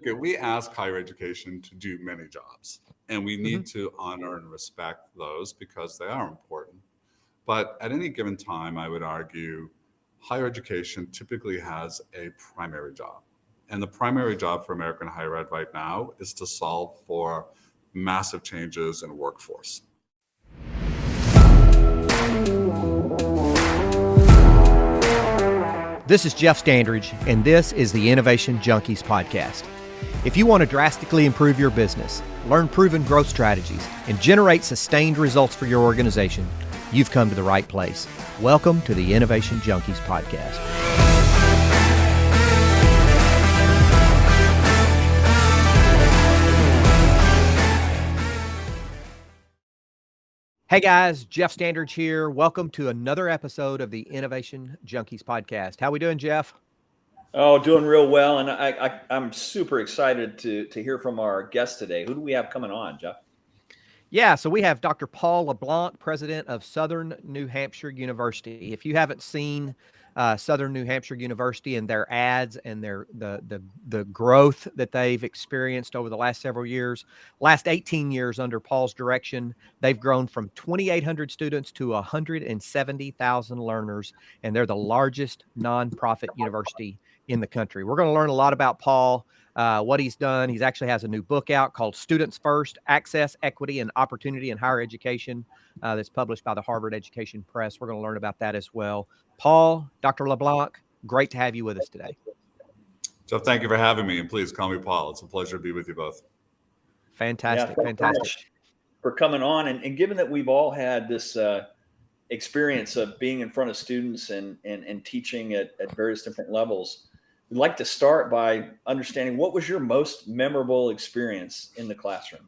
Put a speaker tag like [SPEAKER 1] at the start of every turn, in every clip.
[SPEAKER 1] we ask higher education to do many jobs, and we need to honor and respect those because they are important. But at any given time, I would argue higher education typically has a primary job. And the primary job for American higher ed right now is to solve for massive changes in workforce.
[SPEAKER 2] This is Jeff Standridge, and this is the Innovation Junkies podcast. If you want to drastically improve your business, learn proven growth strategies, and generate sustained results for your organization, you've come to the right place. Welcome to the Innovation Junkies podcast. Hey guys, Jeff Standridge here. Welcome to another episode of the Innovation Junkies podcast. How we doing, Jeff?
[SPEAKER 3] Oh, doing real well. And I'm super excited to hear from our guest today. Who do we have coming on, Jeff?
[SPEAKER 2] Yeah, so we have Dr. Paul LeBlanc, president of Southern New Hampshire University. If you haven't seen Southern New Hampshire University and their ads and the growth that they've experienced over the last several years, last 18 years under Paul's direction, they've grown from 2,800 students to 170,000 learners, and they're the largest nonprofit university in the country. We're going to learn a lot about Paul, what he's done. He actually has a new book out called Students First: Access, Equity, and Opportunity in Higher Education that's published by the Harvard Education Press. We're going to learn about that as well. Paul, Dr. LeBlanc, great to have you with us today.
[SPEAKER 1] Jeff, thank you for having me, and please call me Paul. It's a pleasure to be with you both.
[SPEAKER 2] Fantastic,
[SPEAKER 3] yeah,
[SPEAKER 2] fantastic.
[SPEAKER 3] For coming on, and given that we've all had this experience of being in front of students and teaching at various different levels, we'd like to start by understanding what was your most memorable experience in the classroom?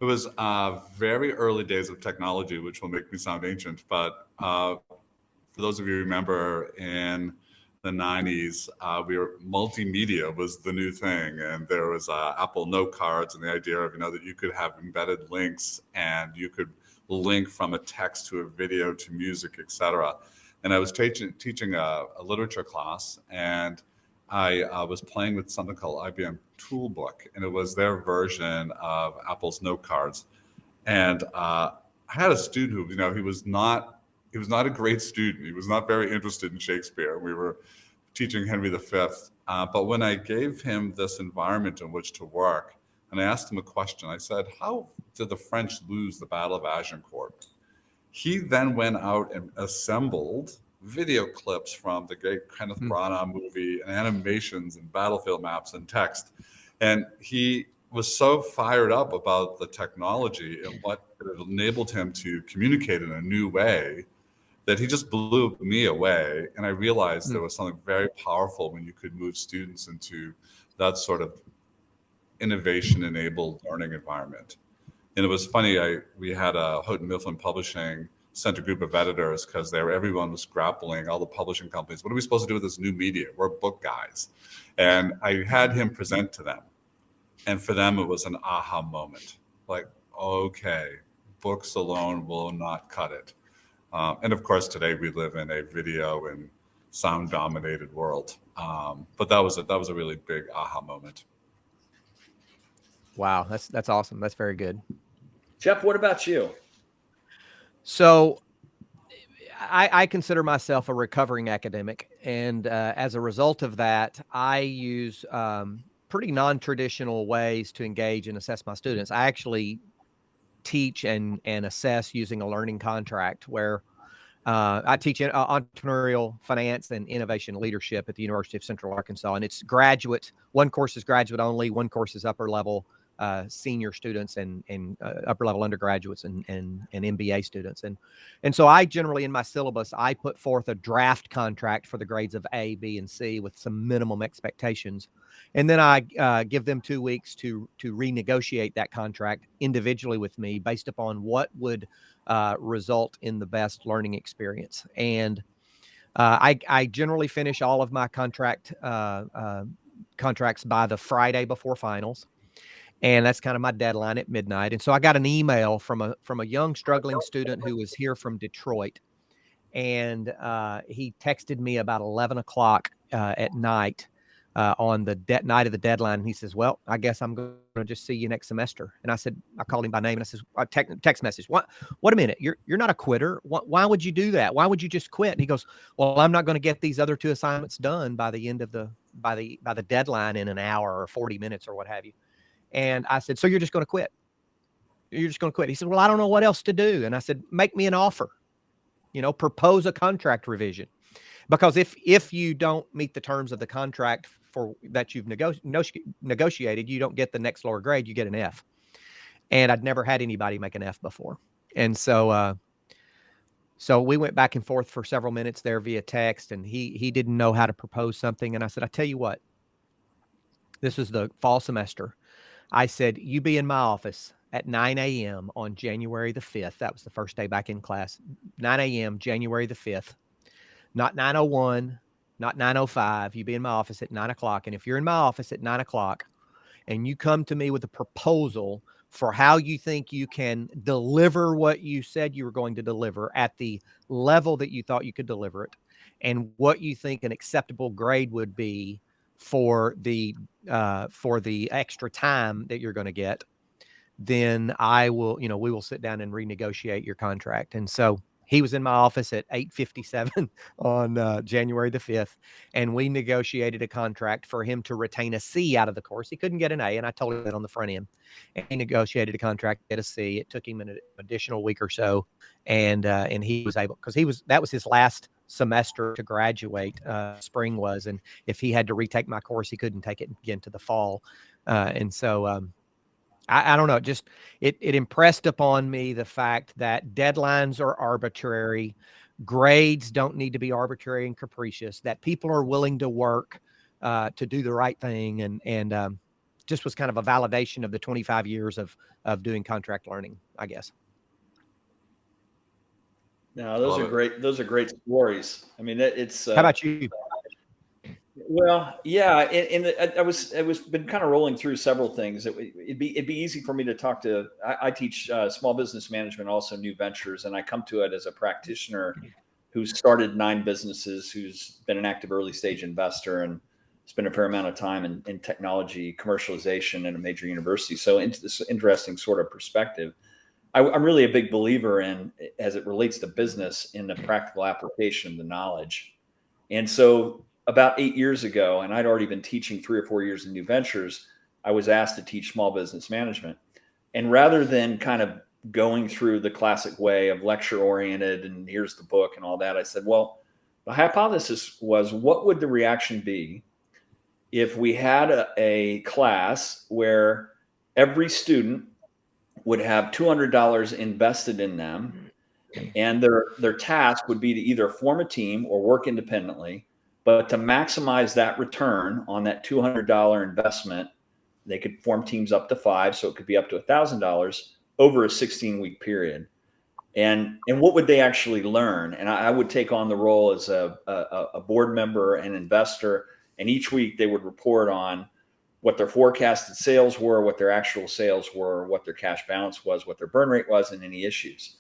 [SPEAKER 1] It was very early days of technology, which will make me sound ancient, but for those of you who remember, in the 90s, multimedia was the new thing, and there was Apple note cards and the idea of that you could have embedded links and you could link from a text to a video to music, etc. And I was teaching a literature class, and I was playing with something called IBM Toolbook, and it was their version of Apple's note cards. And I had a student who, he was not a great student. He was not very interested in Shakespeare. We were teaching Henry V. But when I gave him this environment in which to work, and I asked him a question, I said, how did the French lose the Battle of Agincourt? He then went out and assembled video clips from the great Kenneth Branagh movie and animations and battlefield maps and text. And he was so fired up about the technology and what it enabled him to communicate in a new way that he just blew me away. And I realized there was something very powerful when you could move students into that sort of innovation-enabled learning environment. And it was funny, we had a Houghton Mifflin Publishing sent a group of editors because everyone was grappling, all the publishing companies. What are we supposed to do with this new media? We're book guys. And I had him present to them. And for them, it was an aha moment. Like, okay, books alone will not cut it. And of course, today we live in a video and sound-dominated world. But that was a really big aha moment.
[SPEAKER 2] Wow, that's awesome. That's very good.
[SPEAKER 3] Jeff, what about you?
[SPEAKER 2] So I consider myself a recovering academic, and as a result of that, I use pretty non-traditional ways to engage and assess my students. I actually teach and assess using a learning contract where I teach entrepreneurial finance and innovation leadership at the University of Central Arkansas, and it's graduate. One course is graduate only, one course is upper level senior students and upper level undergraduates and MBA students. And so I generally, in my syllabus, I put forth a draft contract for the grades of A, B, and C with some minimum expectations. And then I give them 2 weeks to renegotiate that contract individually with me based upon what would result in the best learning experience. And I generally finish all of my contracts by the Friday before finals. And that's kind of my deadline at midnight. And so I got an email from a young struggling student who was here from Detroit. And he texted me about 11 o'clock at night on the night of the deadline. And he says, well, I guess I'm going to just see you next semester. And I said, I called him by name and I says, text message. What a minute. You're not a quitter. Why would you do that? Why would you just quit? And he goes, well, I'm not going to get these other 2 assignments done by the end of by the deadline in an hour or 40 minutes or what have you. And I said, so you're just going to quit? You're just going to quit? He said, well, I don't know what else to do. And I said, make me an offer, propose a contract revision. Because if you don't meet the terms of the contract for that you've negotiated, you don't get the next lower grade, you get an F. And I'd never had anybody make an F before. And so we went back and forth for several minutes there via text, and he didn't know how to propose something. And I said, I tell you what, this was the fall semester. I said, you be in my office at 9 a.m. on January the 5th. That was the first day back in class. 9 a.m. January the 5th. Not 9:01, not 9:05. You be in my office at 9 o'clock. And if you're in my office at 9 o'clock and you come to me with a proposal for how you think you can deliver what you said you were going to deliver at the level that you thought you could deliver it, and what you think an acceptable grade would be for the extra time that you're going to get, then I will, we will sit down and renegotiate your contract. And so he was in my office at 8:57 on January the 5th, and we negotiated a contract for him to retain a C out of the course. He couldn't get an A, and I told him that on the front end. And he negotiated a contract to get a C. It took him an additional week or so, and he was able, because that was his last semester to graduate. Spring was, and if he had to retake my course, he couldn't take it again to the fall. And so I don't know, just it impressed upon me the fact that deadlines are arbitrary, grades don't need to be arbitrary and capricious, that people are willing to work to do the right thing, and just was kind of a validation of the 25 years of doing contract learning, I guess.
[SPEAKER 3] No, those are great. Those are great stories. I mean, it's.
[SPEAKER 2] How about you?
[SPEAKER 3] Well, yeah, I was been kind of rolling through several things. It'd be easy for me to talk to. I teach small business management, also new ventures, and I come to it as a practitioner who's started 9 businesses, who's been an active early stage investor, and spent a fair amount of time in technology commercialization at a major university. So into this interesting sort of perspective, I'm really a big believer in, as it relates to business, in the practical application of the knowledge. And so about 8 years ago, and I'd already been teaching 3 or 4 years in new ventures, I was asked to teach small business management. And rather than kind of going through the classic way of lecture oriented and here's the book and all that, I said, well, the hypothesis was, what would the reaction be if we had a class where every student would have $200 invested in them, and their task would be to either form a team or work independently, but to maximize that return on that $200 investment, they could form teams up to 5, so it could be up to $1,000 over a 16-week period. And what would they actually learn? And I would take on the role as a board member and investor, and each week they would report on what their forecasted sales were, what their actual sales were, what their cash balance was, what their burn rate was, and any issues.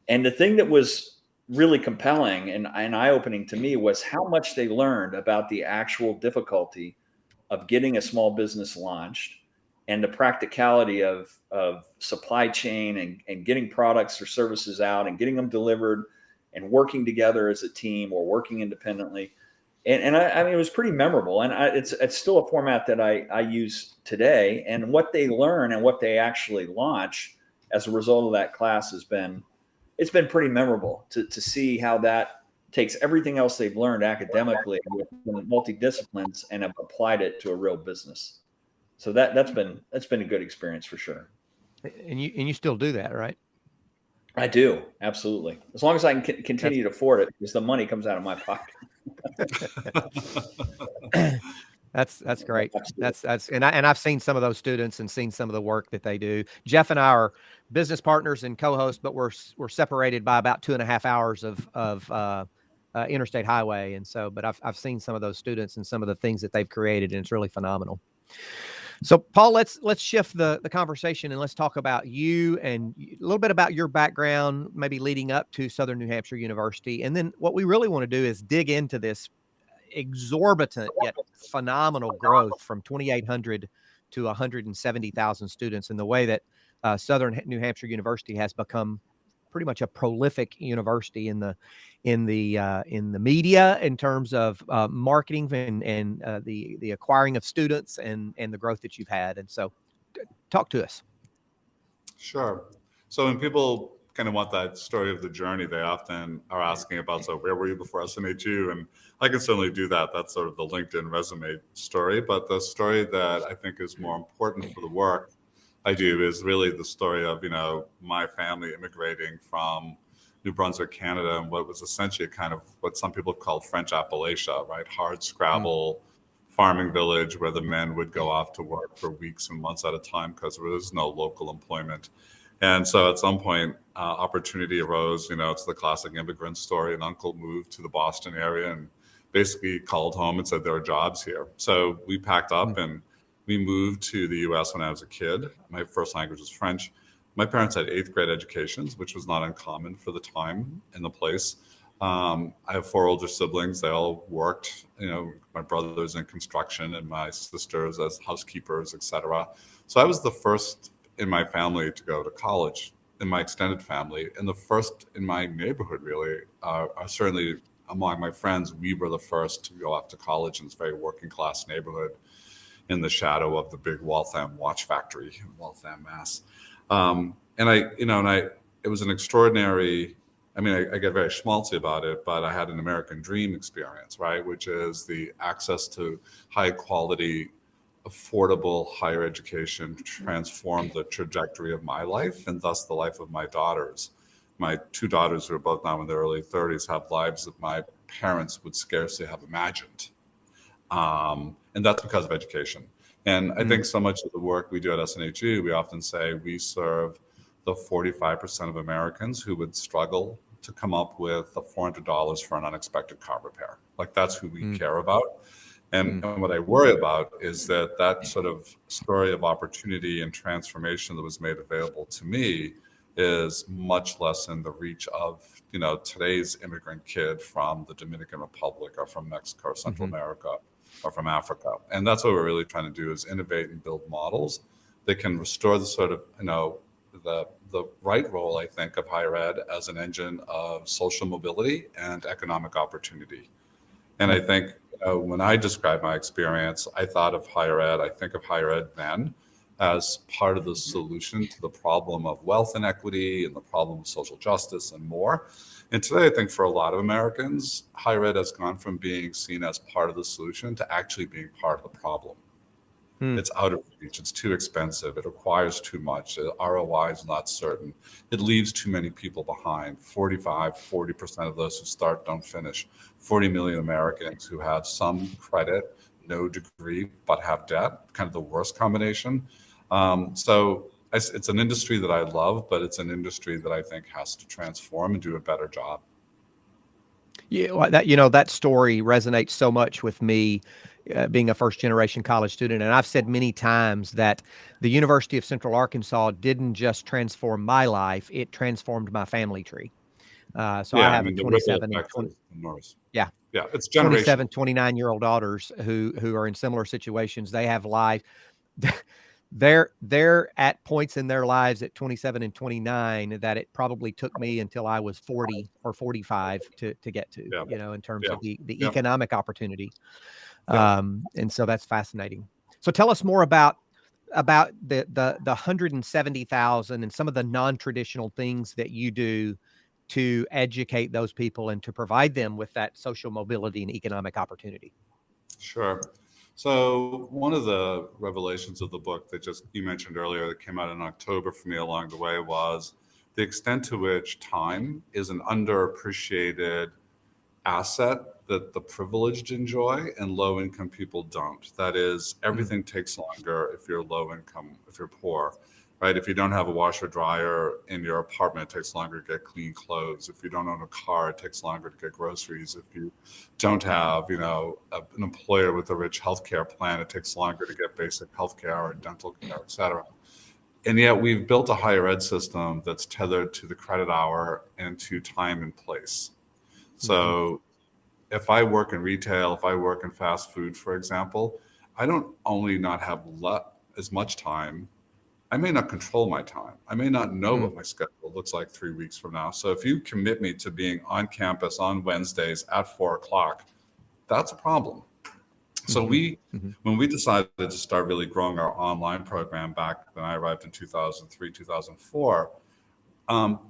[SPEAKER 3] And the thing that was really compelling and eye-opening to me was how much they learned about the actual difficulty of getting a small business launched, and the practicality of supply chain and getting products or services out and getting them delivered and working together as a team or working independently. And I mean, it was pretty memorable, and it's still a format that I use today. And what they learn and what they actually launch as a result of that class it's been pretty memorable to see how that takes everything else they've learned academically with multi-disciplines and have applied it to a real business. So that's been a good experience for sure.
[SPEAKER 2] And you still do that, right?
[SPEAKER 3] I do, absolutely. As long as I can continue to afford it, because the money comes out of my pocket.
[SPEAKER 2] That's great. And I've seen some of those students and seen some of the work that they do. Jeff and I are business partners and co-hosts, but we're separated by about 2.5 hours of interstate highway. And so, but I've seen some of those students and some of the things that they've created, and it's really phenomenal. So Paul, let's shift the conversation and let's talk about you and a little bit about your background, maybe leading up to Southern New Hampshire University. And then what we really want to do is dig into this exorbitant yet phenomenal growth from 2,800 to 170,000 students, in the way that Southern New Hampshire University has become pretty much a prolific university in the media, in terms of marketing and the acquiring of students and the growth that you've had. And so, talk to us.
[SPEAKER 1] Sure. So when people kind of want that story of the journey, they often are asking about, so where were you before SNHU? And I can certainly do that. That's sort of the LinkedIn resume story. But the story that I think is more important for the work I do is really the story of, my family immigrating from New Brunswick, Canada, and what was essentially kind of what some people have called French Appalachia, right? Hard scrabble farming village where the men would go off to work for weeks and months at a time because there was no local employment. And so at some point, opportunity arose. It's the classic immigrant story. An uncle moved to the Boston area and basically called home and said there are jobs here. So we packed up and we moved to the US when I was a kid. My first language was French. My parents had 8th grade educations, which was not uncommon for the time and the place. I have 4 older siblings. They all worked, my brother's in construction and my sisters as housekeepers, etc. So I was the first in my family to go to college, in my extended family, and the first in my neighborhood, really. Certainly among my friends, we were the first to go off to college in this very working class neighborhood in the shadow of the big Waltham watch factory in Waltham, Mass. It was an extraordinary, I get very schmaltzy about it, but I had an American dream experience, right? Which is the access to high quality, affordable higher education transformed the trajectory of my life and thus the life of my daughters. My 2 daughters, who are both now in their early 30s, have lives that my parents would scarcely have imagined. And that's because of education. And I think so much of the work we do at SNHU, we often say we serve the 45% of Americans who would struggle to come up with the $400 for an unexpected car repair. Like, that's who we care about. And what I worry about is that sort of story of opportunity and transformation that was made available to me is much less in the reach of, today's immigrant kid from the Dominican Republic or from Mexico or Central America or from Africa. And that's what we're really trying to do, is innovate and build models that can restore the sort of, the right role, I think, of higher ed as an engine of social mobility and economic opportunity. And I think when I describe my experience, I think of higher ed then as part of the solution to the problem of wealth inequity and the problem of social justice and more. And today, I think for a lot of Americans, higher ed has gone from being seen as part of the solution to actually being part of the problem. It's out of reach. It's too expensive. It requires too much. The ROI is not certain. It leaves too many people behind. 40% of those who start don't finish. 40 million Americans who have some credit, no degree, but have debt, kind of the worst combination. So it's an industry that I love, but it's an industry that I think has to transform and do a better job.
[SPEAKER 2] Yeah, well, that story resonates so much with me, being a first-generation college student. And I've said many times that the University of Central Arkansas didn't just transform my life; it transformed my family tree. I have a 27 and 20. Yeah,
[SPEAKER 1] it's
[SPEAKER 2] 27, 29-year-old daughters who are in similar situations. They have life. They're at points in their lives at 27 and 29 that it probably took me until I was 40 or 45 to get to, in terms of the economic opportunity. And so that's fascinating. So tell us more about the 170,000 and some of the non-traditional things that you do to educate those people and to provide them with that social mobility and economic opportunity.
[SPEAKER 1] Sure. So one of the revelations of the book that you mentioned earlier that came out in October for me along the way was the extent to which time is an underappreciated asset that the privileged enjoy and low income people don't. That is, everything takes longer if you're low income, if you're poor, right? If you don't have a washer dryer in your apartment, it takes longer to get clean clothes. If you don't own a car, it takes longer to get groceries. If you don't have, an employer with a rich healthcare plan, it takes longer to get basic healthcare or dental care, et cetera. And yet we've built a higher ed system that's tethered to the credit hour and to time and place. So if I work in retail, if I work in fast food, for example, I don't only not have as much time, I may not control my time. I may not know what my schedule looks like 3 weeks from now. So if you commit me to being on campus on Wednesdays at 4 o'clock, that's a problem. So when we decided to start really growing our online program back when I arrived in 2003, 2004,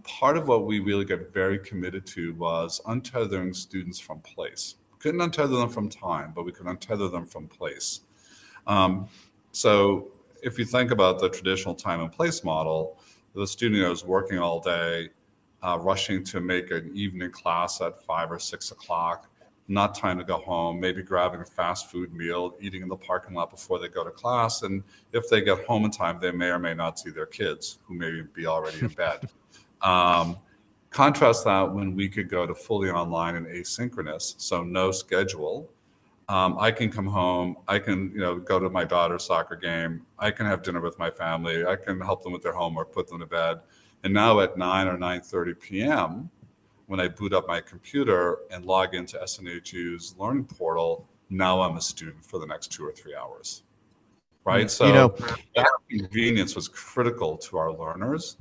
[SPEAKER 1] part of what we really got very committed to was untethering students from place. Couldn't untether them from time, but we could untether them from place. So if you think about the traditional time and place model, the student is working all day, rushing to make an evening class at 5 or 6 o'clock, not time to go home, maybe grabbing a fast food meal, eating in the parking lot before they go to class. And if they get home in time, they may or may not see their kids who may be already in bed. Contrast that when we could go to fully online and asynchronous, so no schedule. I can come home, I can go to my daughter's soccer game, I can have dinner with my family, I can help them with their homework, put them to bed. And now at 9 or 9:30 p.m., when I boot up my computer and log into SNHU's learning portal, now I'm a student for the next 2 or 3 hours, right? So that convenience was critical to our learners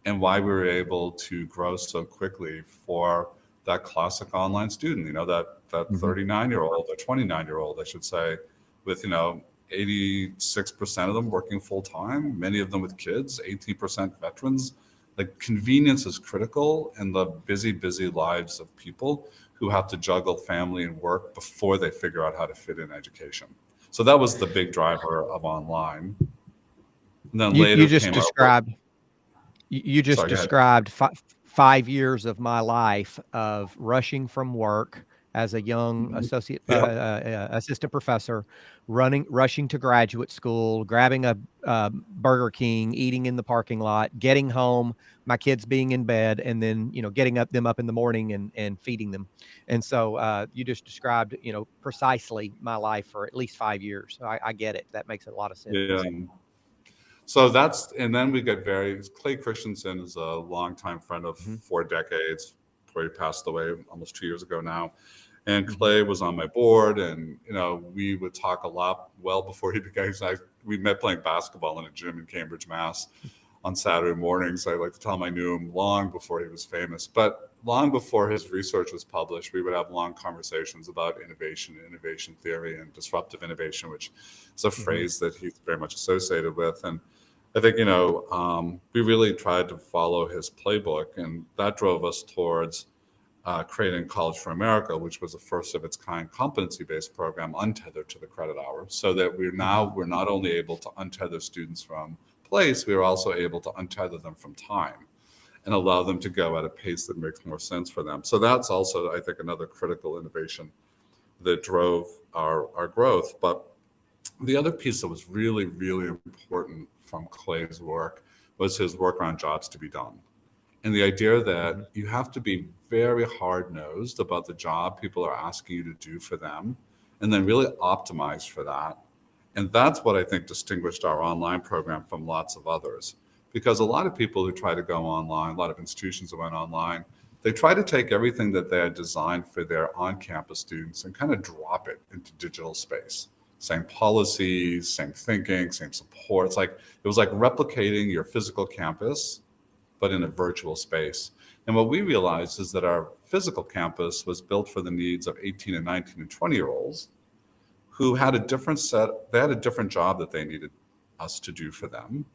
[SPEAKER 1] and why we were able to grow so quickly for that classic online student, that 39-year-old or 29-year-old, I should say, with, 86% of them working full time, many of them with kids, 18% veterans. Like, convenience is critical in the busy lives of people who have to juggle family and work before they figure out how to fit in education. So that was the big driver of online. And then later
[SPEAKER 2] you just described 5 years of my life of rushing from work as a young assistant professor, rushing to graduate school, grabbing a Burger King, eating in the parking lot, getting home, my kids being in bed, and then getting them up in the morning and feeding them. And so you just described precisely my life for at least 5 years. So I get it. That makes a lot of sense.
[SPEAKER 1] Yeah. So and then we got Clay Christensen is a longtime friend of 4 decades, before he passed away almost 2 years ago now. And Clay was on my board, and we would talk a lot well before he became. We met playing basketball in a gym in Cambridge, Mass, on Saturday mornings. I like to tell him I knew him long before he was famous, but long before his research was published, we would have long conversations about innovation theory, and disruptive innovation, which is a phrase that he's very much associated with. And I think we really tried to follow his playbook, and that drove us towards creating College for America, which was a first of its kind competency-based program untethered to the credit hour, so that we're not only able to untether students from place, we are also able to untether them from time and allow them to go at a pace that makes more sense for them. So that's also, I think, another critical innovation that drove our growth. But the other piece that was really, really important from Clay's work was his work around jobs to be done. And the idea that you have to be very hard-nosed about the job people are asking you to do for them, and then really optimize for that. And that's what I think distinguished our online program from lots of others. Because a lot of people who try to go online, a lot of institutions that went online, they try to take everything that they had designed for their on-campus students and kind of drop it into digital space. Same policies, same thinking, same support. It was like replicating your physical campus, but in a virtual space. And what we realized is that our physical campus was built for the needs of 18 and 19 and 20-year-olds who had a different job that they needed us to do for them.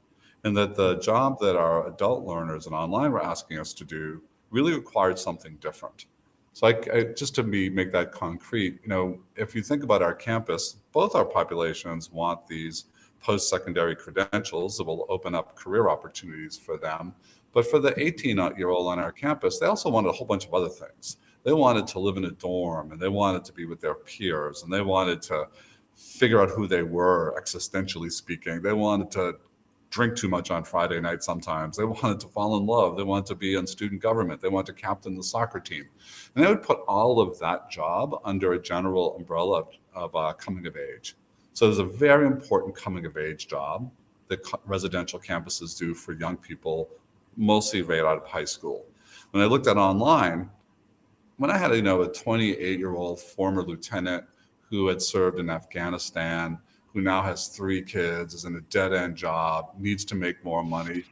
[SPEAKER 1] And that the job that our adult learners and online were asking us to do really required something different. So just to make that concrete, if you think about our campus, both our populations want these post-secondary credentials that will open up career opportunities for them. But for the 18-year-old on our campus, they also wanted a whole bunch of other things. They wanted to live in a dorm, and they wanted to be with their peers, and they wanted to figure out who they were, existentially speaking. They wanted to drink too much on Friday night sometimes. They wanted to fall in love. They wanted to be in student government. They wanted to captain the soccer team. And they would put all of that job under a general umbrella of coming of age. So there's a very important coming of age job that residential campuses do for young people, mostly right out of high school. When I looked at online, when I had, a 28-year-old former lieutenant who had served in Afghanistan, who now has 3 kids, is in a dead-end job, needs to make more money.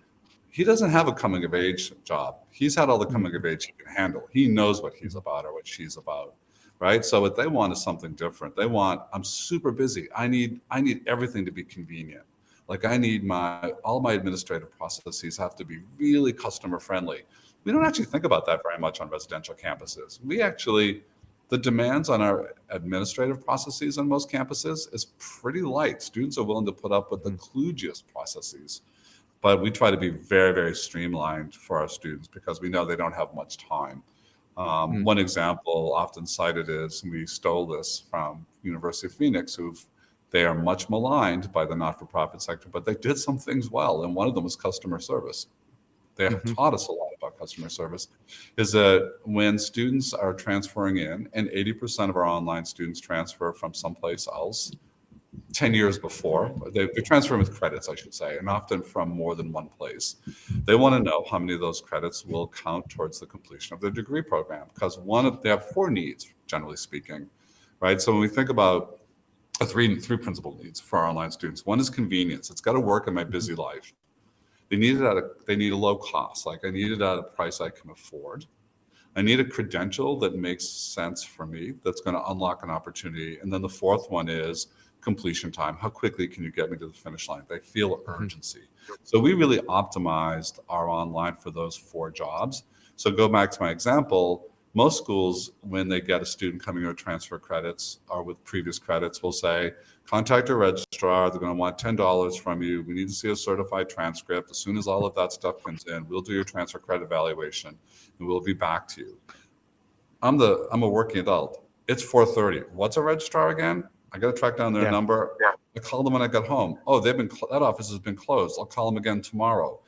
[SPEAKER 1] He doesn't have a coming of age job. He's had all the coming of age he can handle. He knows what he's about or what she's about, right? So what they want is something different. They want, I'm super busy. I need everything to be convenient. Like I need all my administrative processes have to be really customer friendly. We don't actually think about that very much on residential campuses. The demands on our administrative processes on most campuses is pretty light. Students are willing to put up with the kludgiest processes, but we try to be very, very streamlined for our students because we know they don't have much time. One example often cited is, we stole this from University of Phoenix, they are much maligned by the not-for-profit sector, but they did some things well, and one of them was customer service. They have taught us a lot about customer service, is that when students are transferring in, and 80% of our online students transfer from someplace else, 10 years before, they transfer with credits, I should say, and often from more than one place. They want to know how many of those credits will count towards the completion of their degree program, because they have 4 needs, generally speaking, right? So when we think about three principal needs for our online students, one is convenience. It's got to work in my busy life. They need a low cost, like I need it at a price I can afford. I need a credential that makes sense for me, that's going to unlock an opportunity. And then the 4th one is completion time. How quickly can you get me to the finish line? They feel urgency. So we really optimized our online for those 4 jobs. So go back to my example, most schools, when they get a student coming with transfer credits or with previous credits, will say, contact your registrar. They're going to want $10 from you. We need to see a certified transcript. As soon as all of that stuff comes in, we'll do your transfer credit evaluation and we'll be back to you. I'm a working adult. It's 4:30. What's a registrar again? I got to track down their number. I call them when I get home. Oh, that office has been closed. I'll call them again tomorrow.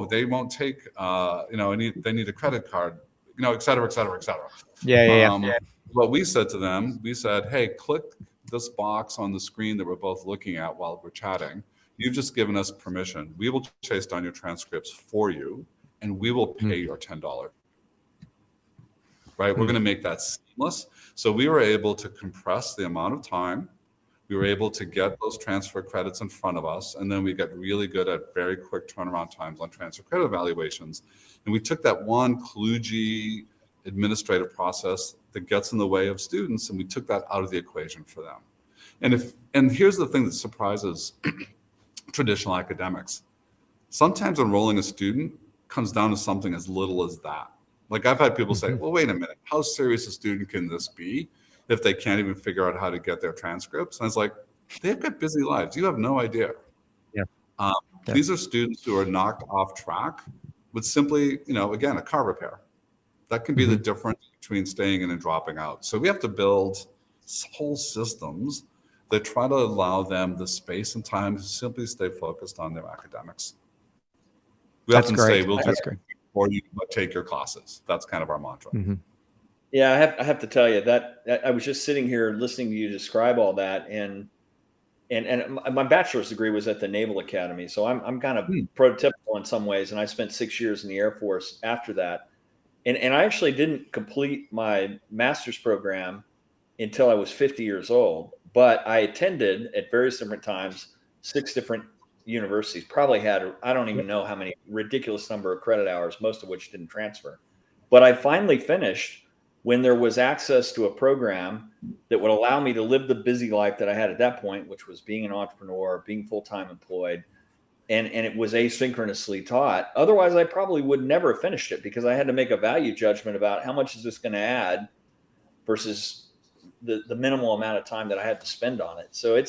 [SPEAKER 1] They won't take, they need a credit card, et cetera, et cetera, et cetera. What we said to them, hey, click this box on the screen that we're both looking at while we're chatting. You've just given us permission. We will chase down your transcripts for you, and we will pay your $10. Right? We're going to make that seamless. So we were able to compress the amount of time. We were able to get those transfer credits in front of us. And then we got really good at very quick turnaround times on transfer credit evaluations. And we took that one kludgy administrative process that gets in the way of students, and we took that out of the equation for them. And here's the thing that surprises traditional academics. Sometimes enrolling a student comes down to something as little as that. Like I've had people say, well, wait a minute, how serious a student can this be if they can't even figure out how to get their transcripts? And it's like, they've got busy lives. You have no idea. These are students who are knocked off track with simply, again, a car repair. That can be the difference between staying in and dropping out. So we have to build whole systems that try to allow them the space and time to simply stay focused on their academics. We often say, we'll do it for you, but take your classes. That's kind of our mantra.
[SPEAKER 3] Yeah, I have to tell you that I was just sitting here listening to you describe all that, and my bachelor's degree was at the Naval Academy, so I'm kind of prototypical in some ways, and I spent 6 years in the Air Force after that, and I actually didn't complete my master's program until I was 50 years old, but I attended at various different times 6 different universities, probably had, I don't even know how many, ridiculous number of credit hours, most of which didn't transfer. But I finally finished when there was access to a program that would allow me to live the busy life that I had at that point, which was being an entrepreneur, being full-time employed, and it was asynchronously taught. Otherwise, I probably would never have finished it because I had to make a value judgment about how much is this going to add versus the minimal amount of time that I had to spend on it. So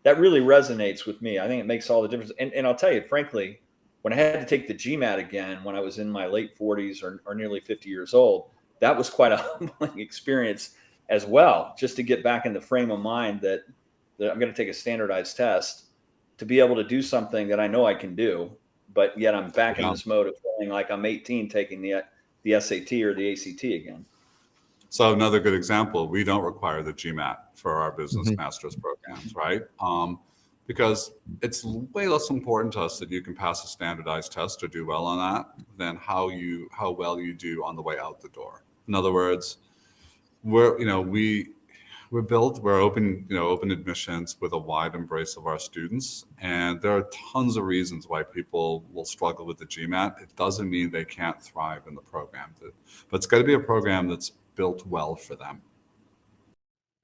[SPEAKER 3] that really resonates with me. I think it makes all the difference. And I'll tell you, frankly, when I had to take the GMAT again, when I was in my late 40s or nearly 50 years old, that was quite a humbling experience as well, just to get back in the frame of mind that I'm going to take a standardized test to be able to do something that I know I can do, but yet I'm back in this mode of feeling like I'm 18 taking the SAT or the ACT again.
[SPEAKER 1] So another good example, we don't require the GMAT for our business master's programs, right? Because it's way less important to us that you can pass a standardized test or do well on that than how well you do on the way out the door. In other words, we're open, open admissions with a wide embrace of our students. And there are tons of reasons why people will struggle with the GMAT. It doesn't mean they can't thrive in the program, but it's got to be a program that's built well for them.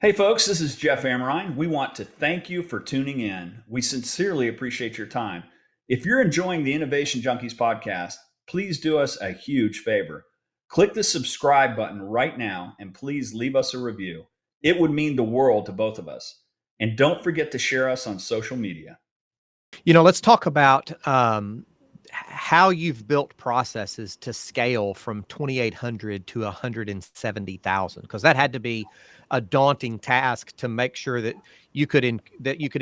[SPEAKER 3] Hey folks, this is Jeff Amrine. We want to thank you for tuning in. We sincerely appreciate your time. If you're enjoying the Innovation Junkies podcast, please do us a huge favor. Click the subscribe button right now and please leave us a review. It would mean the world to both of us. And don't forget to share us on social media.
[SPEAKER 2] Let's talk about how you've built processes to scale from 2,800 to 170,000, because that had to be a daunting task to make sure that you could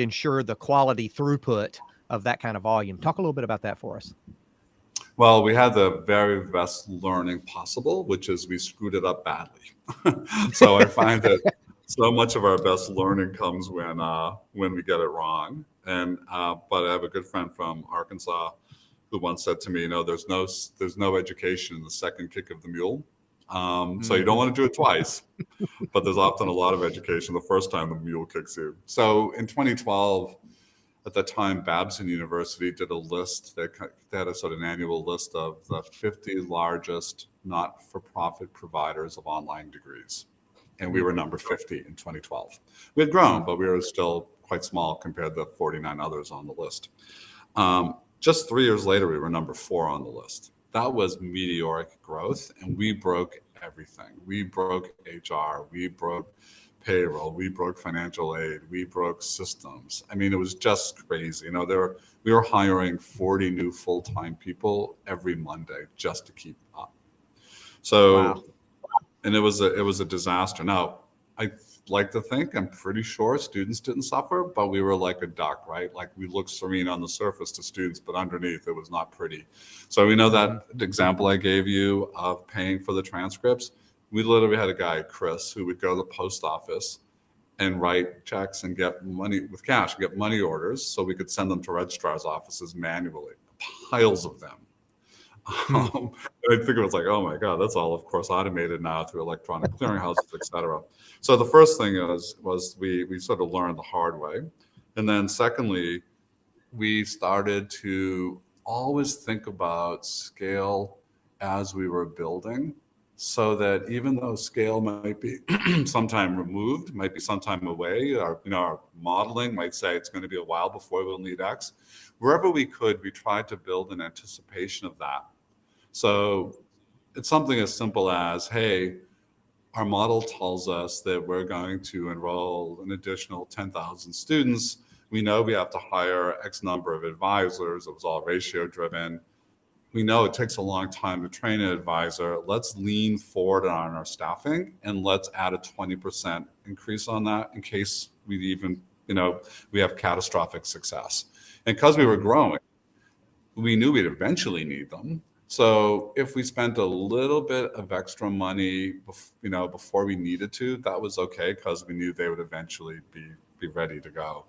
[SPEAKER 2] ensure the quality throughput of that kind of volume. Talk a little bit about that for us.
[SPEAKER 1] Well, we had the very best learning possible, which is we screwed it up badly. So I find that so much of our best learning comes when we get it wrong. And but I have a good friend from Arkansas who once said to me, there's no education in the second kick of the mule. So you don't want to do it twice, but there's often a lot of education the first time the mule kicks you. So in 2012, at the time, Babson University did a list. They had a sort of an annual list of the 50 largest not-for-profit providers of online degrees. And we were number 50 in 2012. We had grown, but we were still quite small compared to the 49 others on the list. Just 3 years later, we were number 4 on the list. That was meteoric growth, and we broke everything. We broke HR, we broke payroll, we broke financial aid, we broke systems. I mean, it was just crazy. We were hiring 40 new full-time people every Monday just to keep up. So, wow. And it was a disaster. Now, I like to think, I'm pretty sure students didn't suffer, but we were like a duck, right? Like we looked serene on the surface to students, but underneath it was not pretty. So we know that example I gave you of paying for the transcripts. We literally had a guy, Chris, who would go to the post office and write checks and get money with cash, get money orders so we could send them to registrar's offices manually, piles of them. I think it was like, oh my God, that's all, of course, automated now through electronic clearinghouses, et cetera. So the first thing was we sort of learned the hard way. And then secondly, we started to always think about scale as we were building, so that even though scale might be sometime removed, might be sometime away, our modeling might say it's going to be a while before we'll need X, wherever we could, we tried to build an anticipation of that. So it's something as simple as, hey, our model tells us that we're going to enroll an additional 10,000 students. We know we have to hire X number of advisors. It was all ratio driven. We know it takes a long time to train an advisor. Let's lean forward on our staffing and let's add a 20% increase on that in case we even, we have catastrophic success. And because we were growing, we knew we'd eventually need them. So if we spent a little bit of extra money, before we needed to, that was okay because we knew they would eventually be ready to go.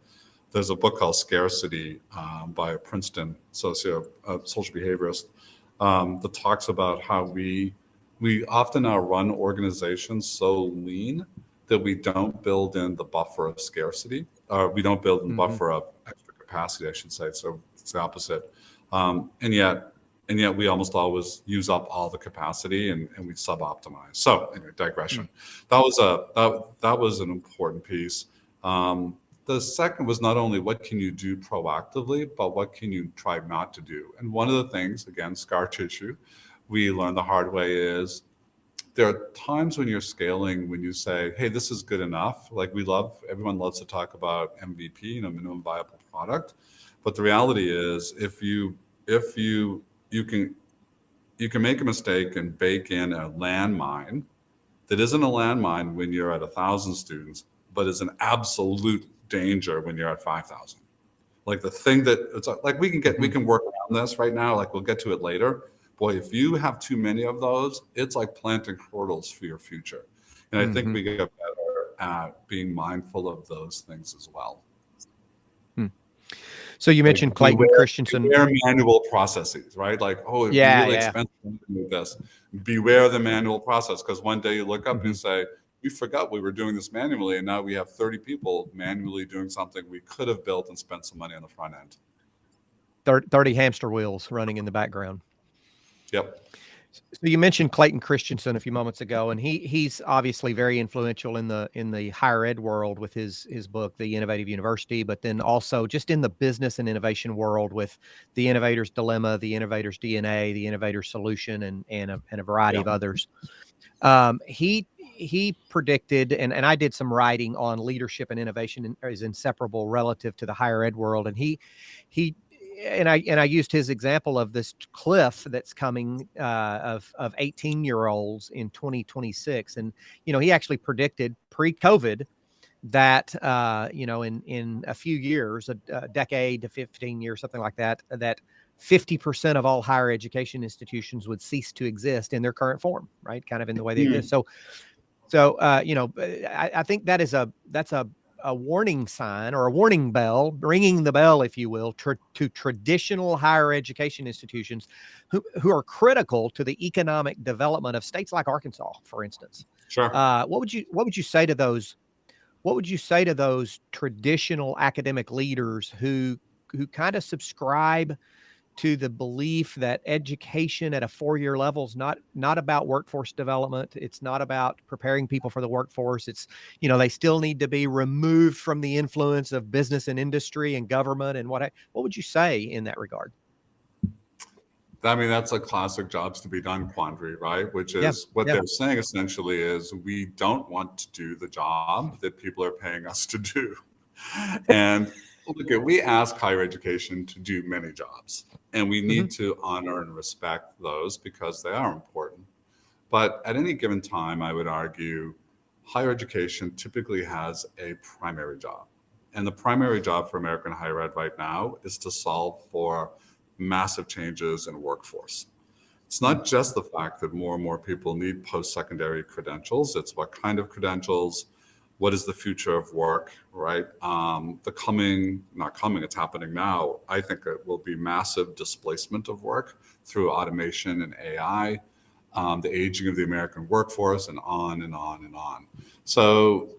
[SPEAKER 1] There's a book called Scarcity by a Princeton social behaviorist that talks about how we often now run organizations so lean that we don't build in the buffer of scarcity, or we don't build in the buffer of extra capacity, I should say. So it's the opposite. And yet we almost always use up all the capacity and we sub-optimize. So anyway, digression. That was an important piece. The second was not only what can you do proactively, but what can you try not to do? And one of the things, again, scar tissue, we learned the hard way is there are times when you're scaling, when you say, hey, this is good enough. Like everyone loves to talk about MVP, minimum viable product. But the reality is if you can make a mistake and bake in a landmine that isn't a landmine when you're at 1,000 students, but is an absolute danger when you're at 5,000. Like the thing that it's like we can work around this right now. Like we'll get to it later. Boy, if you have too many of those, it's like planting hurdles for your future. And I think we get better at being mindful of those things as well.
[SPEAKER 2] So you mentioned Clayton Christensen.
[SPEAKER 1] Beware manual processes, right? Like, oh, it'd be really expensive to do this. Beware the manual process, because one day you look up and say, we forgot we were doing this manually, and now we have 30 people manually doing something we could have built and spent some money on the front end.
[SPEAKER 2] 30 hamster wheels running in the background.
[SPEAKER 1] Yep.
[SPEAKER 2] So you mentioned Clayton Christensen a few moments ago, and he's obviously very influential in the higher ed world with his book, The Innovative University, but then also just in the business and innovation world with The Innovator's Dilemma, The Innovator's DNA, The Innovator's Solution, and a variety of others. He predicted, and I did some writing on leadership and innovation is inseparable relative to the higher ed world, and I used his example of this cliff that's coming of 18-year-olds in 2026, and he actually predicted pre-COVID that in a few years, a decade to 15 years, something like that, that 50% of all higher education institutions would cease to exist in their current form, right? Kind of in the way they exist. So I think that's a warning sign or a warning bell, ringing the bell, if you will, to traditional higher education institutions who are critical to the economic development of states like Arkansas, for instance.
[SPEAKER 1] Sure.
[SPEAKER 2] What would you say to those? What would you say to those traditional academic leaders who kind of subscribe to the belief that education at a 4-year level is not about workforce development? It's not about preparing people for the workforce. It's, they still need to be removed from the influence of business and industry and government. And what would you say in that regard?
[SPEAKER 1] I mean, that's a classic jobs to be done quandary, right? Which is what they're saying essentially is we don't want to do the job that people are paying us to do. And look, we ask higher education to do many jobs, and we need to honor and respect those because they are important. But at any given time, I would argue higher education typically has a primary job. And the primary job for American higher ed right now is to solve for massive changes in workforce. It's not just the fact that more and more people need post-secondary credentials. It's what kind of credentials, what is the future of work, right? It's happening now. I think it will be massive displacement of work through automation and AI, the aging of the American workforce, and on and on and on. So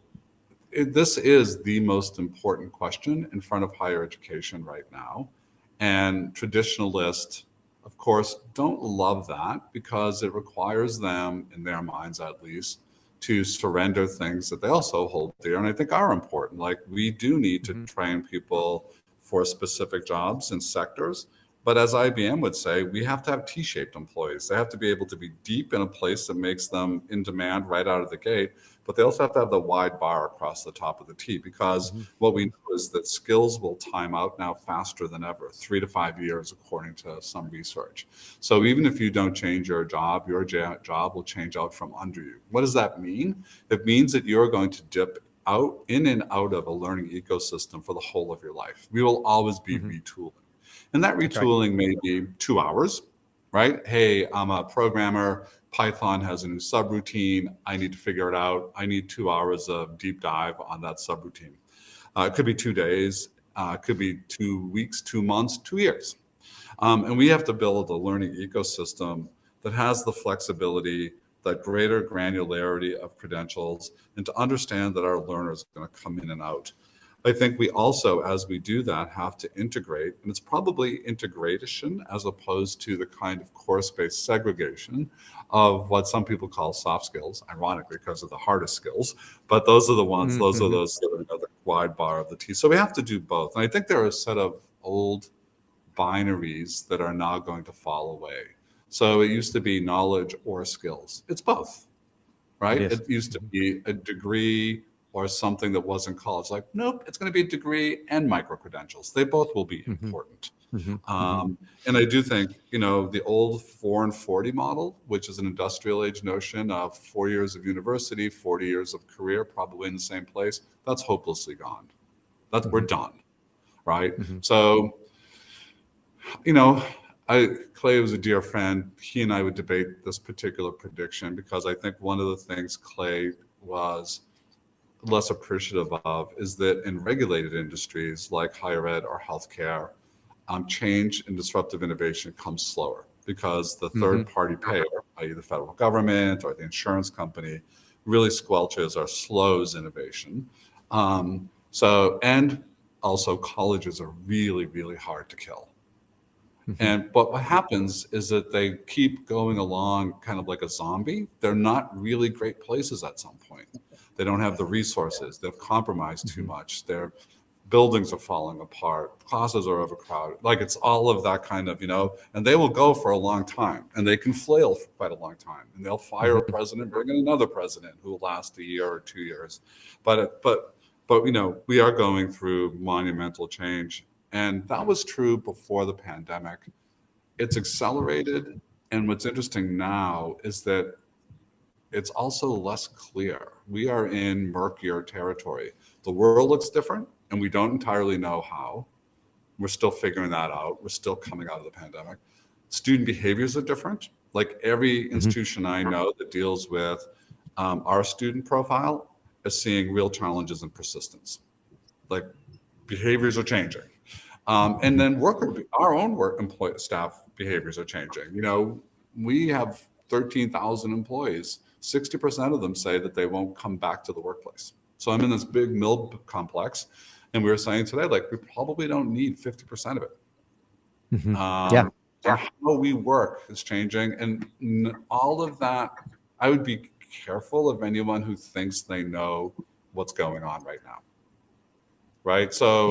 [SPEAKER 1] this is the most important question in front of higher education right now. And traditionalists, of course, don't love that because it requires them, in their minds at least, to surrender things that they also hold dear and I think are important. Like, we do need to train people for specific jobs and sectors. But as IBM would say, we have to have T-shaped employees. They have to be able to be deep in a place that makes them in demand right out of the gate. But they also have to have the wide bar across the top of the T, because what we know is that skills will time out now faster than ever, 3 to 5 years, according to some research. So even if you don't change your job will change out from under you. What does that mean? It means that you're going to dip out in and out of a learning ecosystem for the whole of your life. We will always be retooling. And that retooling may be 2 hours, right? Hey, I'm a programmer. Python has a new subroutine. I need to figure it out. I need 2 hours of deep dive on that subroutine. It could be 2 days. It could be 2 weeks, 2 months, 2 years. And we have to build a learning ecosystem that has the flexibility, that greater granularity of credentials, and to understand that our learners are going to come in and out. I think we also, as we do that, have to integrate, and it's probably integration as opposed to the kind of course-based segregation of what some people call soft skills, ironically, because of the hardest skills. But those are the ones, those are those that are the wide bar of the T. So we have to do both. And I think there are a set of old binaries that are now going to fall away. So it used to be knowledge or skills. It's both, right? It used to be a degree or something that wasn't college. Like, nope, it's going to be a degree and micro-credentials. They both will be important. And I do think, the old 4 and 40 model, which is an industrial age notion of 4 years of university, 40 years of career, probably in the same place, that's hopelessly gone. We're done, right? So, Clay was a dear friend. He and I would debate this particular prediction because I think one of the things Clay was less appreciative of is that in regulated industries like higher ed or healthcare, change and disruptive innovation comes slower because the third party payer, i.e. the federal government or the insurance company, really squelches or slows innovation. And also colleges are really, really hard to kill. But what happens is that they keep going along kind of like a zombie. They're not really great places at some point. They don't have the resources. They've compromised too much. Their buildings are falling apart. Classes are overcrowded. Like it's all of that kind of, and they will go for a long time and they can flail for quite a long time. And they'll fire a president, bring in another president who will last a year or 2 years. But we are going through monumental change. And that was true before the pandemic. It's accelerated. And what's interesting now is that it's also less clear. We are in murkier territory. The world looks different, and we don't entirely know how. We're still figuring that out. We're still coming out of the pandemic. Student behaviors are different. Like every institution I know that deals with our student profile is seeing real challenges in persistence. Like behaviors are changing. And then our own employee staff behaviors are changing. We have 13,000 employees. 60% of them say that they won't come back to the workplace. So I'm in this big mill complex, and we were saying today, like, we probably don't need 50% of it. How we work is changing, and all of that, I would be careful of anyone who thinks they know what's going on right now. Right. So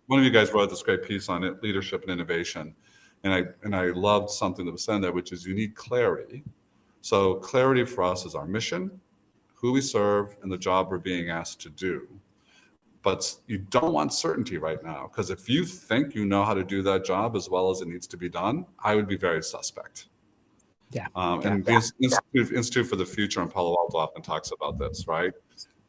[SPEAKER 1] one of you guys wrote this great piece on it, leadership and innovation. And I loved something that was said there, which is you need clarity. So clarity for us is our mission, who we serve, and the job we're being asked to do. But you don't want certainty right now, because if you think you know how to do that job as well as it needs to be done, I would be very suspect. And the Institute for the Future in Palo Alto often talks about this, right?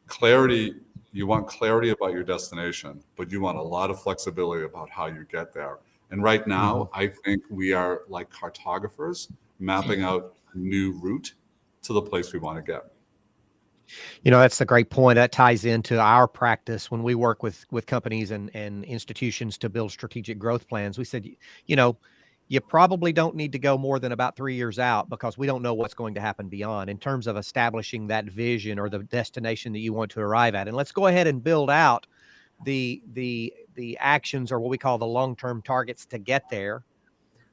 [SPEAKER 1] Clarity. You want clarity about your destination, but you want a lot of flexibility about how you get there. And right now, I think we are like cartographers mapping out a new route to the place we want to get.
[SPEAKER 2] That's a great point. That ties into our practice when we work with companies and institutions to build strategic growth plans. We said, you probably don't need to go more than about 3 years out, because we don't know what's going to happen beyond in terms of establishing that vision or the destination that you want to arrive at. And let's go ahead and build out the actions, or what we call the long-term targets, to get there.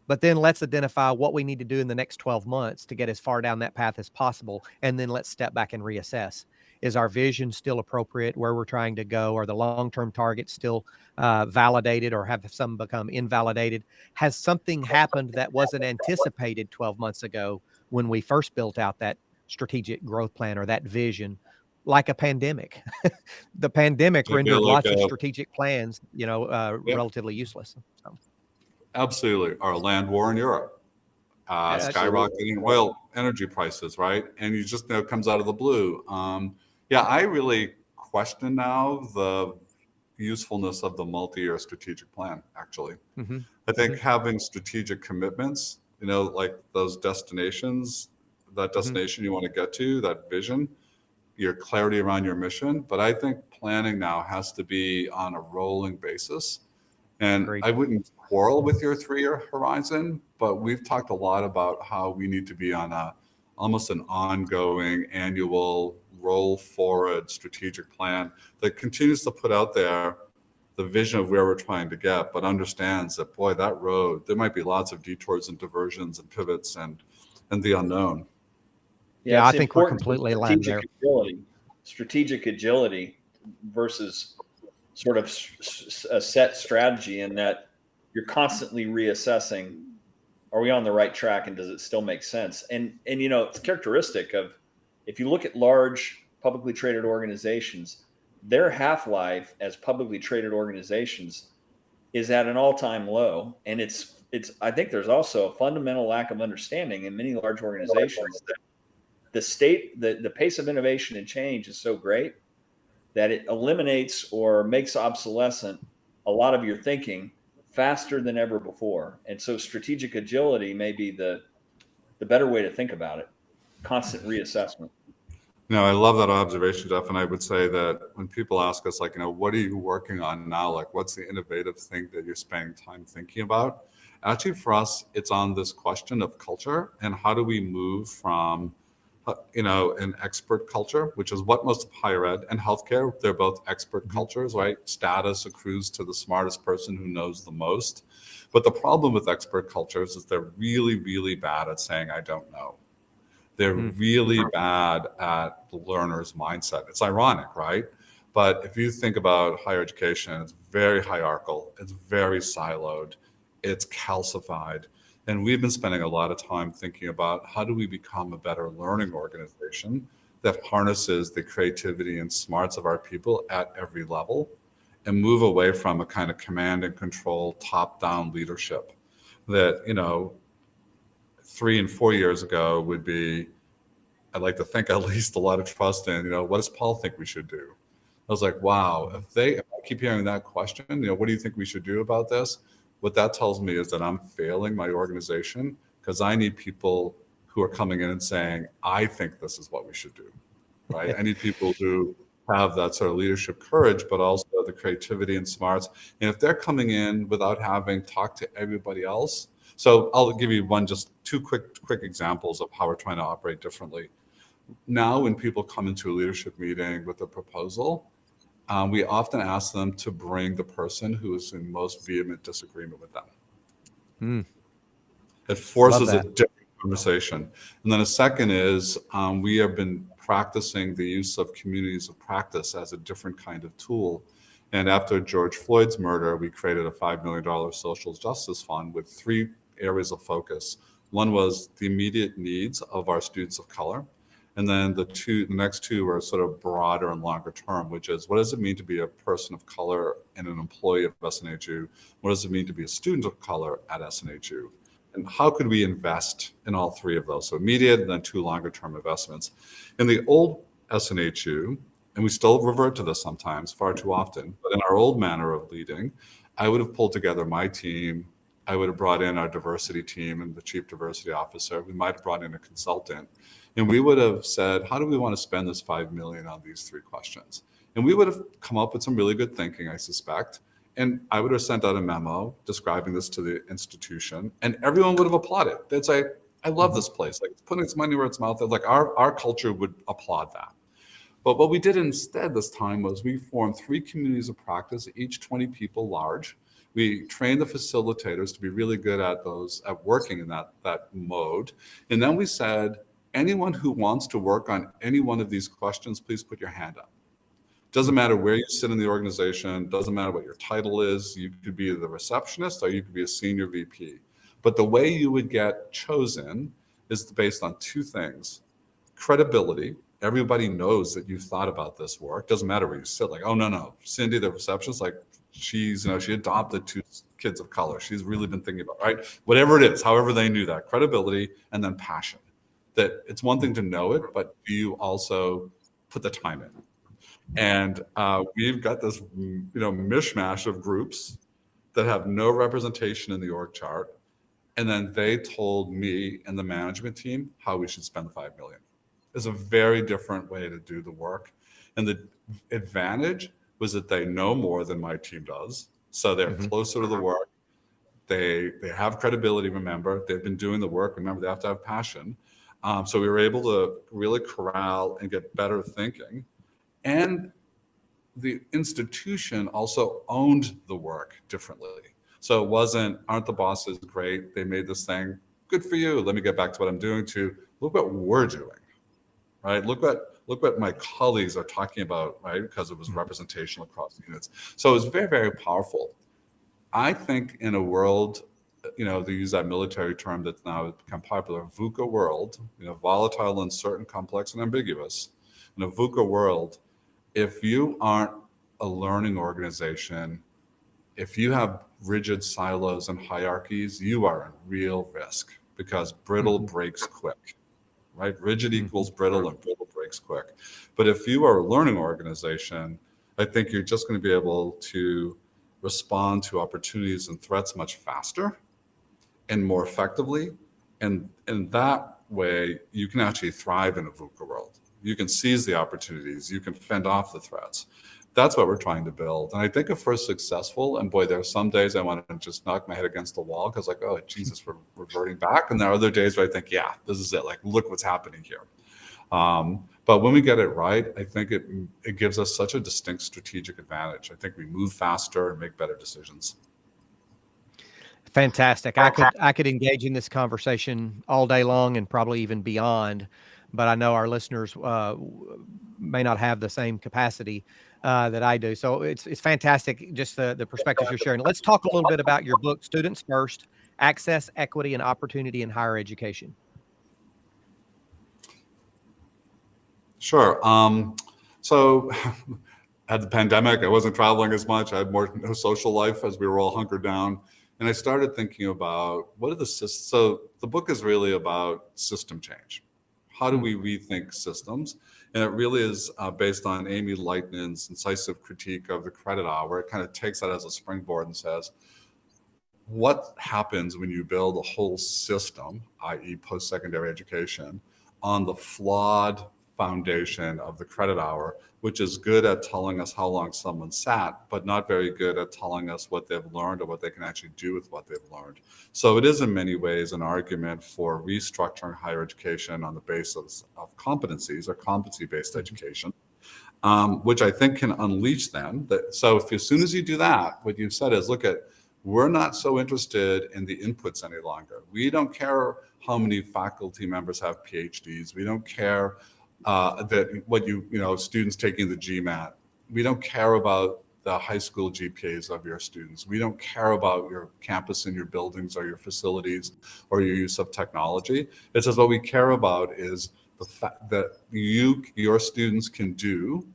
[SPEAKER 2] But then let's identify what we need to do in the next 12 months to get as far down that path as possible. And then let's step back and reassess. Is our vision still appropriate where we're trying to go? Are the long-term targets still validated, or have some become invalidated? Has something happened that wasn't anticipated 12 months ago when we first built out that strategic growth plan or that vision, like a pandemic? The pandemic rendered lots of strategic plans, relatively useless. So.
[SPEAKER 1] Absolutely. Our land war in Europe, skyrocketing oil energy prices, right? And you just know it comes out of the blue. I really question now the usefulness of the multi-year strategic plan, actually. I think having strategic commitments, like those destinations, that destination you want to get to, that vision, your clarity around your mission. But I think planning now has to be on a rolling basis. And I wouldn't quarrel with your 3-year horizon, but we've talked a lot about how we need to be on almost an ongoing annual roll forward strategic plan that continues to put out there the vision of where we're trying to get, but understands that, boy, that road, there might be lots of detours and diversions and pivots and the unknown.
[SPEAKER 2] Yeah, I think we're completely aligned there.
[SPEAKER 3] Strategic agility versus sort of a set strategy, in that you're constantly reassessing, are we on the right track, and does it still make sense? And it's characteristic of, if you look at large publicly traded organizations, their half-life as publicly traded organizations is at an all-time low. And it's I think there's also a fundamental lack of understanding in many large organizations that the pace of innovation and change is so great that it eliminates or makes obsolescent a lot of your thinking faster than ever before. And so strategic agility may be the better way to think about it. Constant reassessment.
[SPEAKER 1] I love that observation, Jeff. And I would say that when people ask us, like, what are you working on now? Like, what's the innovative thing that you're spending time thinking about? Actually, for us, it's on this question of culture and how do we move from, an expert culture, which is what most of higher ed and healthcare, they're both expert cultures, right? Status accrues to the smartest person who knows the most. But the problem with expert cultures is they're really, really bad at saying, I don't know. They're really bad at the learner's mindset. It's ironic, right? But if you think about higher education, it's very hierarchical, it's very siloed, it's calcified. And we've been spending a lot of time thinking about how do we become a better learning organization that harnesses the creativity and smarts of our people at every level and move away from a kind of command and control, top-down leadership that, 3 and 4 years ago would be, I'd like to think, at least a lot of trust in, what does Paul think we should do? I was like, wow, if I keep hearing that question, what do you think we should do about this? What that tells me is that I'm failing my organization because I need people who are coming in and saying, I think this is what we should do, right? I need people who have that sort of leadership courage, but also the creativity and smarts. And if they're coming in without having talked to everybody else, so I'll give you just two quick examples of how we're trying to operate differently. Now, when people come into a leadership meeting with a proposal, we often ask them to bring the person who is in most vehement disagreement with them. It forces a different conversation. And then a second is we have been practicing the use of communities of practice as a different kind of tool. And after George Floyd's murder, we created a $5 million social justice fund with 3 areas of focus. One was the immediate needs of our students of color. And then the next two are sort of broader and longer term, which is what does it mean to be a person of color and an employee of SNHU? What does it mean to be a student of color at SNHU? And how could we invest in all 3 of those? So immediate and then 2 longer term investments. In the old SNHU, and we still revert to this sometimes, far too often, but in our old manner of leading, I would have pulled together my team. I would have brought in our diversity team and the chief diversity officer. We might have brought in a consultant. And we would have said, how do we want to spend this $5 million on these 3 questions? And we would have come up with some really good thinking, I suspect. And I would have sent out a memo describing this to the institution, and everyone would have applauded. They'd say, I love this place. Like, it's putting its money where its mouth is. Like, our culture would applaud that. But what we did instead this time was we formed 3 communities of practice, each 20 people large. We trained the facilitators to be really good at working in that mode. And then we said, anyone who wants to work on any one of these questions, please put your hand up. Doesn't matter where you sit in the organization, doesn't matter what your title is. You could be the receptionist or you could be a senior VP. But the way you would get chosen is based on 2 things. Credibility. Everybody knows that you've thought about this work. Doesn't matter where you sit. Like, oh, no. Cindy, the receptionist, like, she adopted 2 kids of color. She's really been thinking about, right? Whatever it is, however they knew that. Credibility and then passion. That it's one thing to know it, but do you also put the time in? And we've got this, mishmash of groups that have no representation in the org chart. And then they told me and the management team how we should spend the $5 million. It's a very different way to do the work. And the advantage was that they know more than my team does. So they're closer to the work. They have credibility, remember. They've been doing the work. Remember, they have to have passion. So we were able to really corral and get better thinking. And the institution also owned the work differently. So it wasn't, aren't the bosses great? They made this thing, good for you. Let me get back to what I'm doing, to look what we're doing, right? Look what my colleagues are talking about, right? Because it was representational across units. So it was very, very powerful. I think in a world, they use that military term that's now become popular, VUCA world, volatile, uncertain, complex, and ambiguous. In a VUCA world, if you aren't a learning organization, if you have rigid silos and hierarchies, you are in real risk because brittle breaks quick, right? Rigid equals brittle and brittle breaks quick. But if you are a learning organization, I think you're just going to be able to respond to opportunities and threats much faster and more effectively. And in that way, you can actually thrive in a VUCA world. You can seize the opportunities. You can fend off the threats. That's what we're trying to build. And I think if we're successful, and boy, there are some days I want to just knock my head against the wall because like, oh, Jesus, we're reverting back. And there are other days where I think, yeah, this is it. Like, look what's happening here. But when we get it right, I think it gives us such a distinct strategic advantage. I think we move faster and make better decisions.
[SPEAKER 2] Fantastic. I could engage in this conversation all day long and probably even beyond, but I know our listeners may not have the same capacity that I do. So it's fantastic, just the perspectives you're sharing. Let's talk a little bit about your book, Students First: Access, Equity, and Opportunity in Higher Education.
[SPEAKER 1] Sure. So at the pandemic, I wasn't traveling as much. I had no social life as we were all hunkered down. And I started thinking about what are the systems. So the book is really about system change. How do we rethink systems? And it really is based on Amy Lightnin's incisive critique of the credit hour. It kind of takes that as a springboard and says, what happens when you build a whole system, i.e. post-secondary education, on the flawed foundation of the credit hour, which is good at telling us how long someone sat, but not very good at telling us what they've learned or what they can actually do with what they've learned. So it is in many ways an argument for restructuring higher education on the basis of competencies or competency-based education, which I think can unleash them. So if as soon as you do that, what you've said is, we're not so interested in the inputs any longer. We don't care how many faculty members have PhDs. We don't care that what students taking the GMAT. We don't care about the high school GPAs of your students. We don't care about your campus and your buildings or your facilities or your use of technology. It says what we care about is the fact that your students can do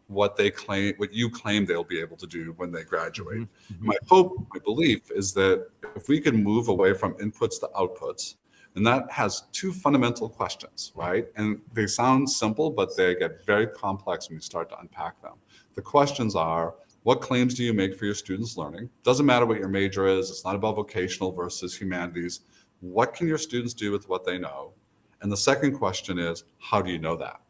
[SPEAKER 1] what you claim they'll be able to do when they graduate. Mm-hmm. My hope, my belief is that if we can move away from inputs to outputs, and that has two fundamental questions, right? And they sound simple, but they get very complex when you start to unpack them. The questions are, what claims do you make for your students' learning? Doesn't matter what your major is. It's not about vocational versus humanities. What can your students do with what they know? And the second question is, how do you know that?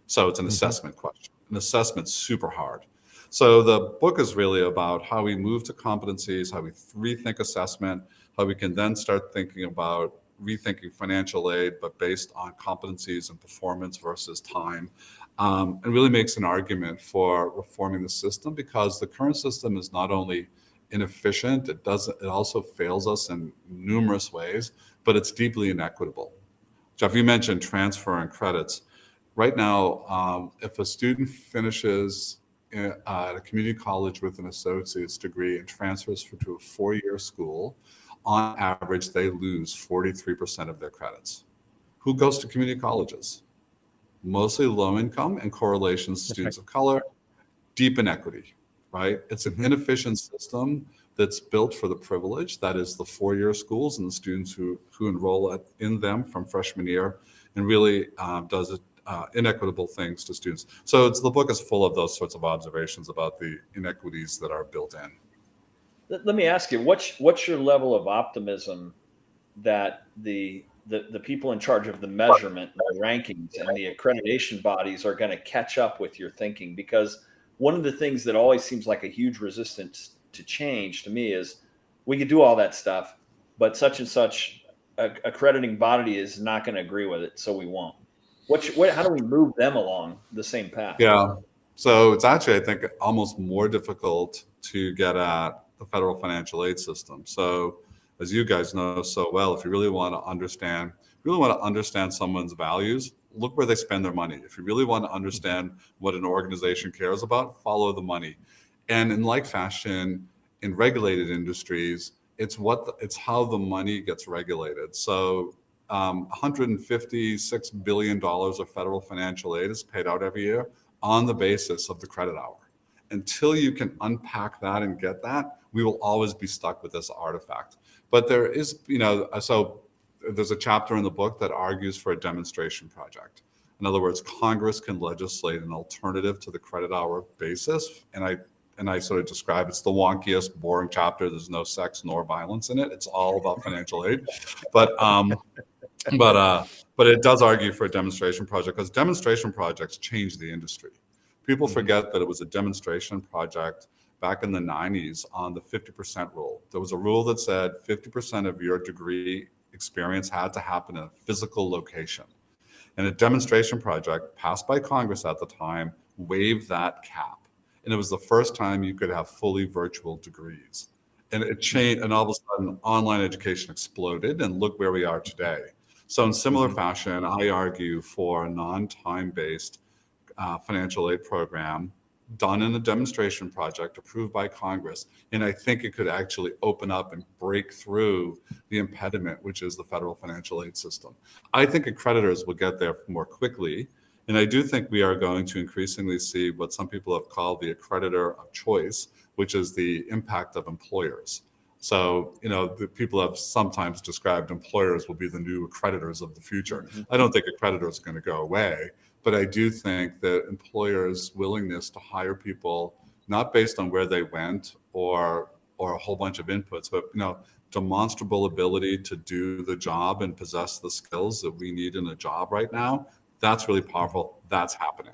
[SPEAKER 1] So it's an assessment question. An assessment's super hard. So the book is really about how we move to competencies, how we rethink assessment, how we can then start thinking about rethinking financial aid, but based on competencies and performance versus time, and really makes an argument for reforming the system, because the current system is not only inefficient, it also fails us in numerous ways, but it's deeply inequitable. Jeff, you mentioned transfer and credits. Right now, if a student finishes at a community college with an associate's degree and transfers to a four-year school, on average, they lose 43% of their credits. Who goes to community colleges? Mostly low income and correlations, students of color, deep inequity, right? It's an inefficient system that's built for the privilege, that is the four-year schools and the students who enroll in them from freshman year, and really does inequitable things to students. So the book is full of those sorts of observations about the inequities that are built in.
[SPEAKER 3] Let me ask you, what's your level of optimism that the people in charge of the measurement, the rankings, and the accreditation bodies are going to catch up with your thinking? Because one of the things that always seems like a huge resistance to change to me is we could do all that stuff, but such and such accrediting body is not going to agree with it, so we won't. How do we move them along the same path?
[SPEAKER 1] Yeah, so it's actually, I think, almost more difficult to get at the federal financial aid system. So as you guys know so well, if you really want to understand someone's values, look where they spend their money. If you really want to understand what an organization cares about, follow the money. And in like fashion, in regulated industries, it's how the money gets regulated. So $156 billion of federal financial aid is paid out every year on the basis of the credit hour. Until you can unpack that and get that, we will always be stuck with this artifact. But there is, so there's a chapter in the book that argues for a demonstration project. In other words, Congress can legislate an alternative to the credit hour basis. And I sort of describe it's the wonkiest, boring chapter. There's no sex nor violence in it. It's all about financial aid. But But it does argue for a demonstration project because demonstration projects change the industry. People forget that it was a demonstration project back in the 90s on the 50% rule. There was a rule that said 50% of your degree experience had to happen in a physical location. And a demonstration project passed by Congress at the time waived that cap. And it was the first time you could have fully virtual degrees. And it changed, and all of a sudden online education exploded, and look where we are today. So in similar fashion, I argue for a non-time-based financial aid program done in a demonstration project approved by Congress. And I think it could actually open up and break through the impediment, which is the federal financial aid system. I think accreditors will get there more quickly. And I do think we are going to increasingly see what some people have called the accreditor of choice, which is the impact of employers. So, the people have sometimes described employers will be the new accreditors of the future. I don't think accreditors are going to go away, but I do think that employers' willingness to hire people, not based on where they went or a whole bunch of inputs, but, demonstrable ability to do the job and possess the skills that we need in a job right now, that's really powerful. That's happening,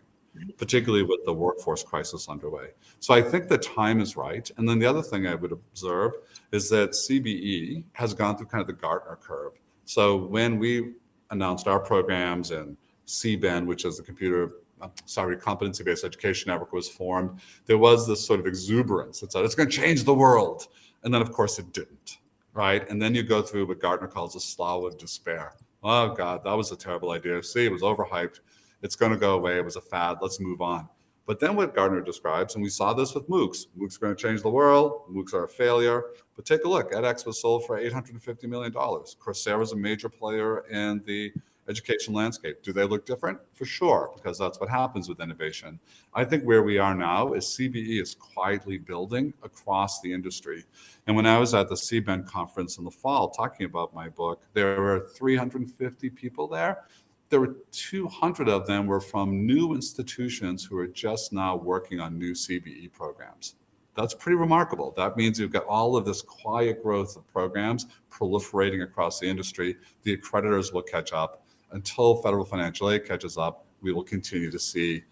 [SPEAKER 1] particularly with the workforce crisis underway. So I think the time is right. And then the other thing I would observe is that CBE has gone through kind of the Gartner curve. So when we announced our programs and CBEN, which is the competency-based education network, was formed, there was this sort of exuberance that said, it's going to change the world. And then, of course, it didn't, right? And then you go through what Gartner calls a slough of despair. Oh, God, that was a terrible idea. See, it was overhyped. It's going to go away. It was a fad. Let's move on. But then what Gartner describes, and we saw this with MOOCs. MOOCs are going to change the world. MOOCs are a failure. But take a look. edX was sold for $850 million. Coursera is a major player in the education landscape. Do they look different? For sure, because that's what happens with innovation. I think where we are now is CBE is quietly building across the industry. And when I was at the CBEN conference in the fall talking about my book, there were 350 people there. There were 200 of them were from new institutions who are just now working on new CBE programs. That's pretty remarkable. That means you've got all of this quiet growth of programs proliferating across the industry. The accreditors will catch up. Until federal financial aid catches up, we will continue to see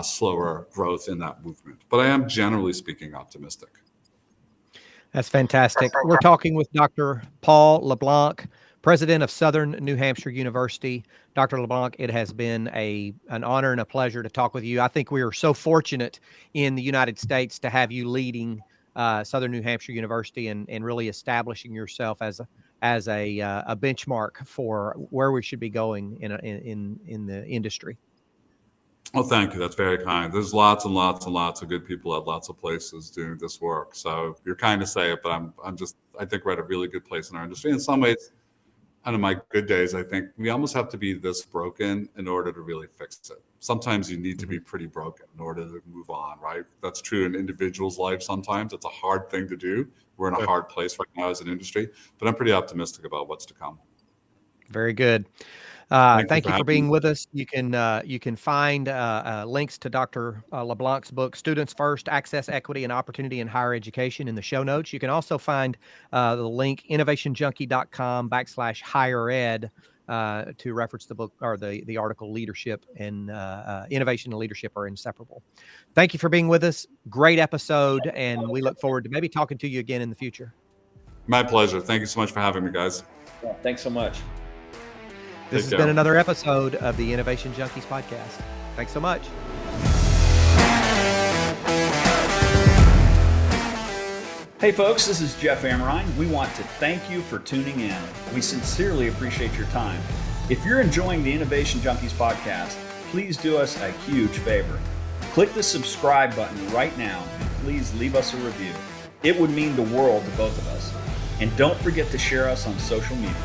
[SPEAKER 1] slower growth in that movement. But I am generally speaking optimistic.
[SPEAKER 2] That's fantastic. We're talking with Dr. Paul LeBlanc, president of Southern New Hampshire University. Dr. LeBlanc, it has been an honor and a pleasure to talk with you. I think we are so fortunate in the United States to have you leading Southern New Hampshire University and really establishing yourself as a benchmark for where we should be going in the industry.
[SPEAKER 1] Well, thank you. That's very kind. There's lots and lots and lots of good people at lots of places doing this work. So you're kind to say it, but I think we're at a really good place in our industry. In some ways, kind of my good days, I think we almost have to be this broken in order to really fix it. Sometimes you need to be pretty broken in order to move on, right? That's true in individuals' lives sometimes. It's a hard thing to do. We're in a hard place right now as an industry, but I'm pretty optimistic about what's to come.
[SPEAKER 2] Very good. Thank you for being with us. You can find links to Dr. LeBlanc's book, Students First, Access, Equity, and Opportunity in Higher Education in the show notes. You can also find the link innovationjunkie.com/higher ed to reference the book or the article Leadership and Innovation and Leadership Are Inseparable. Thank you for being with us. Great episode, and we look forward to maybe talking to you again in the future.
[SPEAKER 1] My pleasure. Thank you so much for having me, guys.
[SPEAKER 3] Yeah, thanks so much.
[SPEAKER 2] This has been another episode of the Innovation Junkies podcast. Thanks so much.
[SPEAKER 3] Hey folks, this is Jeff Amrine. We want to thank you for tuning in. We sincerely appreciate your time. If you're enjoying the Innovation Junkies podcast, please do us a huge favor. Click the subscribe button right now and please leave us a review. It would mean the world to both of us. And don't forget to share us on social media.